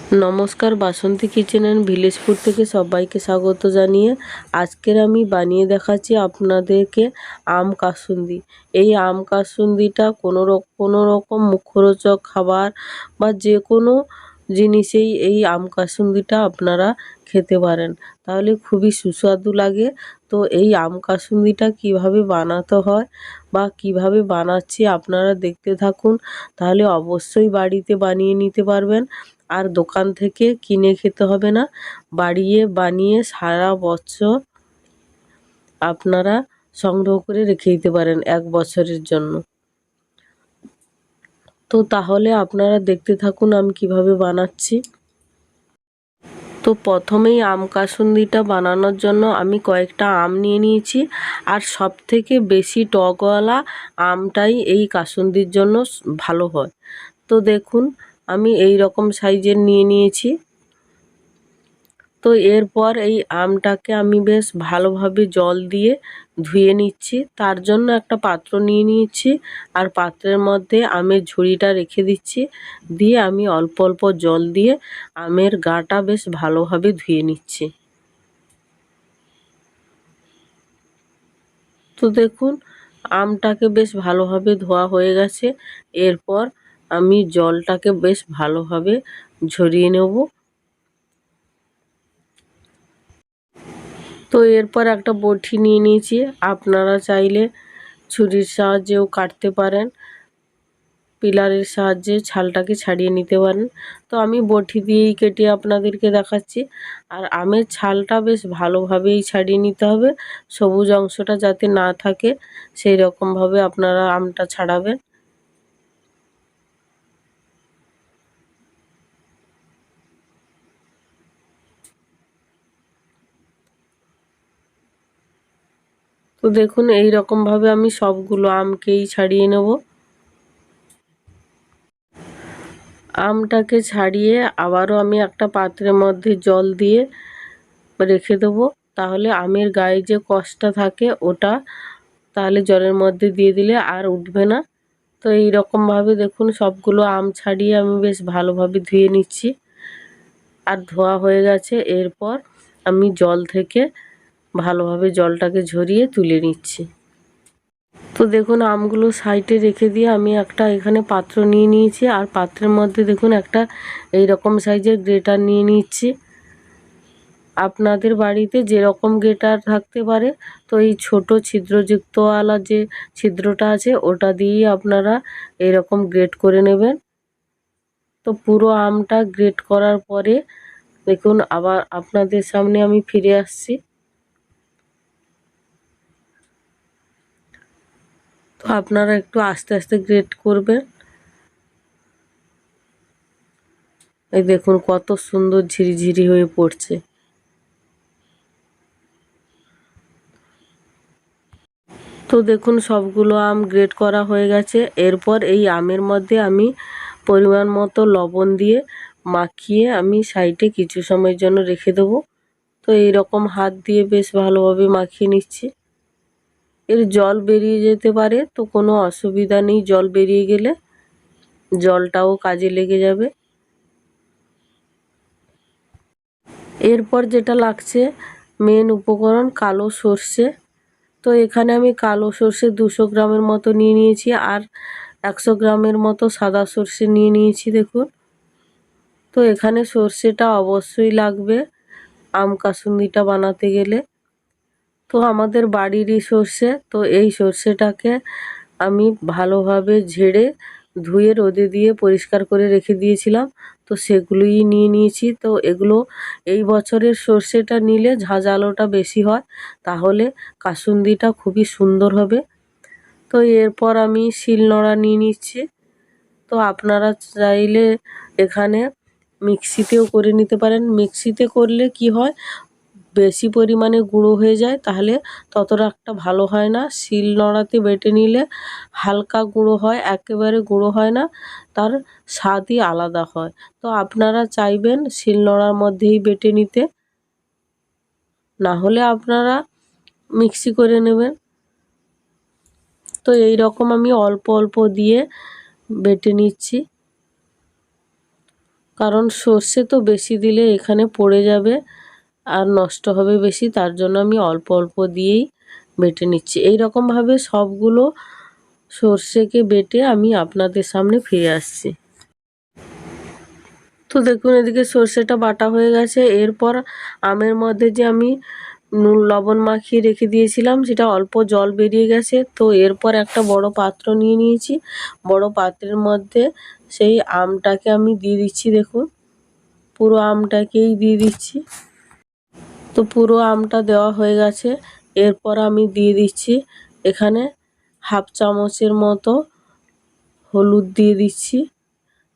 নমস্কার, বাসন্তী kitchen and village food থেকে সবাইকে স্বাগত জানিয়ে আজকের আমি বানিয়ে দেখাচ্ছি আপনাদেরকে আম কাসুন্দি। এই আম কাসুন্দিটা কোনো রকম মুখরোচক খাবার বা যে কোনো জিনিসেই এই আম কাসুন্দিটা আপনারা খেতে পারেন, তাহলে খুবই সুস্বাদু লাগে। তো এই আম কাসুন্দিটা কীভাবে বানাতে হয় বা কিভাবে বানাচ্ছি আপনারা দেখতে থাকুন, তাহলে অবশ্যই বাড়িতে বানিয়ে নিতে পারবেন। আর দোকান থেকে কিনে খেতে হবে না, বানিয়ে সারা বছর আপনারা সংগ্রহ করে রেখে দিতে পারেন 1 বছরের জন্য। তো তাহলে আপনারা দেখতে থাকুন আমি কিভাবে বানাচ্ছি। তো প্রথমেই আম কাসুন্দিটা বানানোর জন্য আমি কয়েকটা আম নিয়ে নিয়েছি, আর সবথেকে বেশি টকওয়ালা আমটাই এই কাসুন্দির জন্য ভালো হয়। তো দেখুন আমি এই রকম সাইজের নিয়ে নিয়েছি। তো এরপর এই আমটাকে আমি বেশ ভালোভাবে জল দিয়ে ধুয়ে নিচ্ছি। তার জন্য একটা পাত্র নিয়ে নিয়েছি, আর পাত্রের মধ্যে আমের ঝুড়িটা রেখে দিচ্ছি। দিয়ে আমি অল্প অল্প জল দিয়ে আমের গাটা বেশ ভালোভাবে ধুয়ে নিচ্ছি। তো দেখুন আমটাকে বেশ ভালোভাবে ধোয়া হয়ে গেছে। এরপর আমি জলটাকে বেশ ভালোভাবে ঝরিয়ে নেব। তো এরপর একটা বটি নিয়ে নিয়েছি, আপনারা চাইলে ছুরির সাহায্যেও কাটতে পারেন, পিলারের সাহায্যে ছালটাকে ছাড়িয়ে নিতে পারেন। তো আমি বটি দিয়েই কেটে আপনাদেরকে দেখাচ্ছি। আর আমের ছালটা বেশ ভালোভাবেই ছাড়িয়ে নিতে হবে, সবুজ অংশটা যাতে না থাকে সেই রকমভাবে আপনারা আমটা ছাড়াবেন। তো দেখুন এই রকমভাবে আমি সবগুলো আমকেই ছাড়িয়ে নেব। আমটাকে ছাড়িয়ে আবারও আমি একটা পাত্রের মধ্যে জল দিয়ে রেখে দেবো, তাহলে আমের গায়ে যে কষটা থাকে ওটা তাহলে জলের মধ্যে দিয়ে দিলে আর উঠবে না। তো এই রকমভাবে দেখুন সবগুলো আম ছাড়িয়ে আমি বেশ ভালোভাবে ধুয়ে নিচ্ছি, আর ধোয়া হয়ে গেছে। এরপর আমি জল থেকে ভালোভাবে জলটাকে ঝরিয়ে তুলে নিচ্ছি। তো দেখুন আমগুলো সাইডে রেখে দিয়ে আমি একটা এখানে পাত্র নিয়ে নিয়েছি, আর পাত্রের মধ্যে দেখুন একটা এই রকম সাইজের গ্রেটার নিয়ে নিচ্ছি। আপনাদের বাড়িতে যেরকম গ্রেটার থাকতে পারে, তো এই ছোট ছিদ্রযুক্তওয়ালা যে ছিদ্রটা আছে ওটা দিয়েই আপনারা এরকম গ্রেট করে নেবেন। তো পুরো আমটা গ্রেট করার পরে দেখুন আবার আপনাদের সামনে আমি ফিরে আসছি। তো আপনারা একটু আস্তে আস্তে গ্রেট করবেন। এই দেখুন কত সুন্দর ঝিরিঝিরি হয়ে পড়ছে। তো দেখুন সবগুলো আম গ্রেট করা হয়ে গেছে। এরপর এই আমের মধ্যে আমি পরিমাণ মতো লবণ দিয়ে মাখিয়ে আমি সাইডে কিছু সময়ের জন্য রেখে দেবো। তো এই রকম হাত দিয়ে বেশ ভালোভাবে মাখিয়ে নিচ্ছি। এর জল বেরিয়ে যেতে পারে, তো কোনো অসুবিধা নেই, জল বেরিয়ে গেলে জলটাও কাজে লেগে যাবে। এরপর যেটা লাগছে মেন উপকরণ কালো সর্ষে। তো এখানে আমি কালো সর্ষে 200 গ্রামের মতো নিয়ে নিয়েছি, আর 100 গ্রামের মতো সাদা সর্ষে নিয়ে নিয়েছি দেখুন। তো এখানে সর্ষেটা অবশ্যই লাগবে আম কাসুন্দিটা বানাতে গেলে। তো আমাদের বাড়িরই সর্ষে, তো এই সর্ষেটাকে আমি ভালোভাবে ঝেড়ে ধুয়ে রোদে দিয়ে পরিষ্কার করে রেখে দিয়েছিলাম। তো সেগুলোই নিয়ে নিয়েছি। তো এগুলো এই বছরের সর্ষেটা নিলে ঝাঁঝালোটা বেশি হয়, তাহলে কাসুন্দিটা খুবই সুন্দর হবে। তো এরপর আমি শিলনোড়া নিয়ে নিচ্ছি। তো আপনারা চাইলে এখানে মিক্সিতেও করে নিতে পারেন। মিক্সিতে করলে কি হয়, বেশি পরিমাণে গুঁড়ো হয়ে যায়, তাহলে ততটা একটা ভালো হয় না। শিলনোড়াতে বেটে নিলে হালকা গুঁড়ো হয়, একেবারে গুঁড়ো হয় না, তার স্বাদই আলাদা হয়। তো আপনারা চাইবেন শিলনোড়ার মধ্যেই বেটে নিতে, না হলে আপনারা মিক্সি করে নেবেন। তো এই রকম আমি অল্প অল্প দিয়ে বেটে নিচ্ছি। কারণ সর্ষে তো বেশি দিলে এখানে পড়ে যাবে আর নষ্ট হবে বেশি, তার জন্য আমি অল্প অল্প দিয়েই বেটে নিচ্ছি। এই রকমভাবে সবগুলো সর্ষেকে বেটে আমি আপনাদের সামনে ফিরে আসছি। তো দেখুন এদিকে সর্ষেটা বাটা হয়ে গেছে। এরপর আমের মধ্যে যে আমি নুন লবণ মাখিয়ে রেখে দিয়েছিলাম সেটা অল্প জল বেরিয়ে গেছে। তো এরপর একটা বড় পাত্র নিয়ে নিয়েছি। বড় পাত্রের মধ্যে সেই আমটাকে আমি দিয়ে দিচ্ছি। দেখুন পুরো আমটাকেই দিয়ে দিচ্ছি। তো পুরো আমটা দেওয়া হয়ে গেছে। এরপর আমি দিয়ে দিচ্ছি এখানে হাফ চামচের মতো হলুদ দিয়ে দিচ্ছি।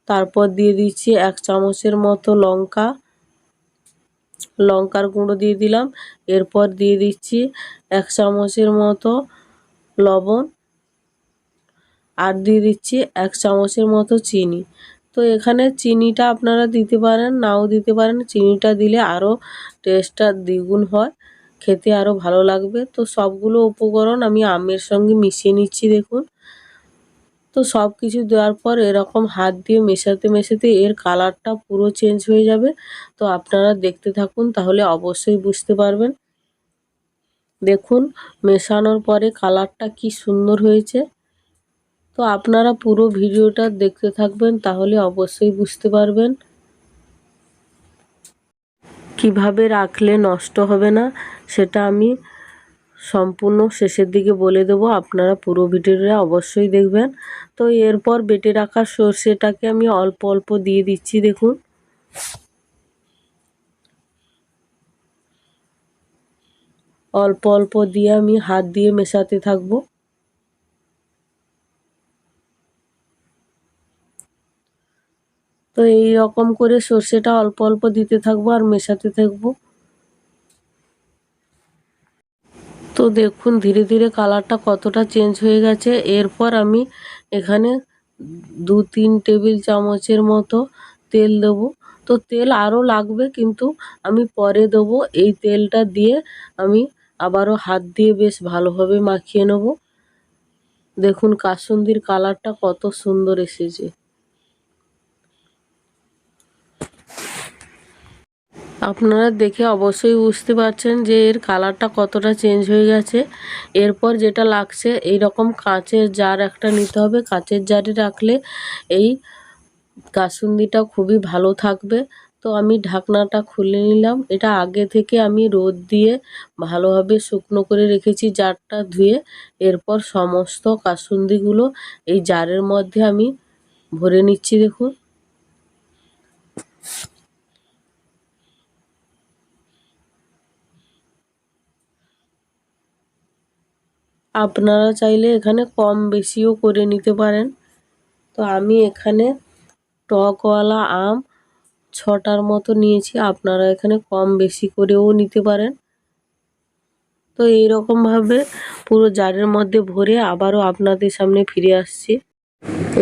তারপর দিয়ে দিচ্ছি 1 চামচের মতো লঙ্কার গুঁড়ো দিয়ে দিলাম। এরপর দিয়ে দিচ্ছি 1 চামচের মতো লবণ আর দিয়ে দিচ্ছি 1 চামচের মতো চিনি। তো এখানে চিনিটা আপনারা দিতে পারেন নাও দিতে পারেন, চিনিটা দিলে আরও টেস্টটা দ্বিগুণ হয়, খেতে আরও ভালো লাগবে। তো সবগুলো উপকরণ আমি আমের সঙ্গে মিশিয়ে নিচ্ছি। দেখুন তো সব কিছু দেওয়ার পর এরকম হাত দিয়ে মেশাতে মেশাতে এর কালারটা পুরো চেঞ্জ হয়ে যাবে। তো আপনারা দেখতে থাকুন, তাহলে অবশ্যই বুঝতে পারবেন। দেখুন মেশানোর পরে কালারটা কি সুন্দর হয়েছে। তো আপনারা পুরো ভিডিওটা দেখতে থাকবেন, তাহলে অবশ্যই বুঝতে পারবেন কিভাবে রাখলে নষ্ট হবে না। সেটা আমি সম্পূর্ণ শেষের দিকে বলে দেবো, আপনারা পুরো ভিডিওটা অবশ্যই দেখবেন। তো এরপর বেটে রাখা সর্ষেটাকে আমি অল্প অল্প দিয়ে দিচ্ছি। দেখুন অল্প অল্প দিয়ে আমি হাত দিয়ে মেশাতে থাকবো। তো এই রকম করে সর্ষেটা অল্প অল্প দিতে থাকবো আর মেশাতে থাকবো। তো দেখুন ধীরে ধীরে কালারটা কতটা চেঞ্জ হয়ে গেছে। এরপর আমি এখানে 2-3 টেবিল চামচের মতো তেল দেবো। তো তেল আরও লাগবে কিন্তু আমি পরে দেবো। এই তেলটা দিয়ে আমি আবারও হাত দিয়ে বেশ ভালোভাবে মাখিয়ে নেব। দেখুন কাসুন্দির কালারটা কত সুন্দর এসেছে। আপনারা দেখে অবশ্যই বুঝতে পারছেন যে এর কালারটা কতটা চেঞ্জ হয়ে গেছে। এরপর যেটা লাগছে এই রকম কাঁচের জার একটা নিতে হবে। কাঁচের জারে রাখলে এই কাসুন্দিটা খুবই ভালো থাকবে। তো আমি ঢাকনাটা খুলে নিলাম। এটা আগে থেকে আমি রোদ দিয়ে ভালোভাবে শুকনো করে রেখেছি জারটা ধুয়ে। এরপর সমস্ত কাসুন্দিগুলো এই জারের মধ্যে আমি ভরে নিচ্ছি। দেখুন আপনারা চাইলে এখানে কম বেশিও করে নিতে পারেন। তো আমি এখানে টকওয়ালা আম 6টার মতো নিয়েছি, আপনারা এখানে কম বেশি করেও নিতে পারেন। তো এইরকমভাবে পুরো জারের মধ্যে ভরে আবারও আপনাদের সামনে ফিরে আসছি।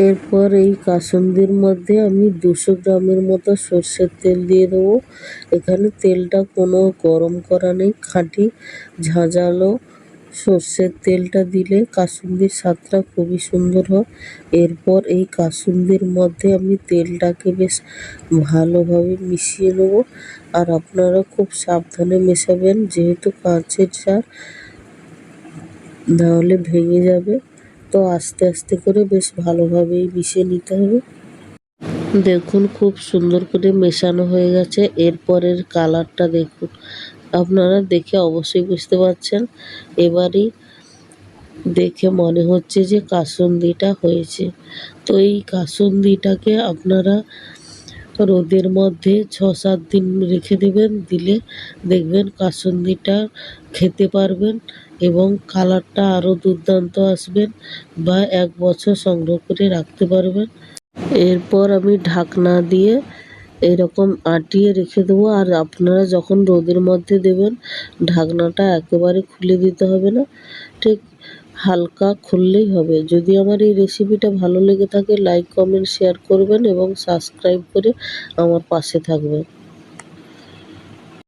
এরপর এই কাসুন্দির মধ্যে আমি 200 গ্রামের মতো সর্ষের তেল দিয়ে দেবো। এখানে তেলটা কোনো গরম করা নেই, খাঁটি ঝাঁঝালো সর্ষের তেলটা দিলে কাসুন্দির স্বাদটা খুবই সুন্দর হয়। এরপর এই কাসুন্দির মধ্যে আমি তেলটাকে বেশ ভালোভাবে মিশিয়ে নেব। আর আপনারা খুব সাবধানে মেশাবেন, যেহেতু কাঁচের জার, নাহলে ভেঙে যাবে। তো আস্তে আস্তে করে বেশ ভালোভাবেই মিশিয়ে নিতে হবে। দেখুন খুব সুন্দর করে মেশানো হয়ে গেছে। এরপরের কালারটা দেখুন, আপনারা দেখে অবশ্যই বুঝতে পারছেন। এবারই দেখে মনে হচ্ছে যে কাসুন্দিটা হয়েছে। তো এই কাসুন্দিটাকে আপনারা রোদের মধ্যে 6-7 দিন রেখে দেবেন। দিলে দেখবেন কাসুন্দিটা খেতে পারবেন এবং কালারটা আরও দুর্দান্ত আসবেন, বা 1 বছর সংগ্রহ করে রাখতে পারবেন। এরপর আমি ঢাকনা দিয়ে এরকম আঁটিয়ে রেখে দেবো। আর আপনারা যখন রোদের মধ্যে দেবেন ঢাকনাটা একেবারে খুলে দিতে হবে না, ঠিক হালকা খুললেই হবে। যদি আমার এই রেসিপিটা ভালো লেগে থাকে লাইক কমেন্ট শেয়ার করবেন এবং সাবস্ক্রাইব করে আমার পাশে থাকবেন।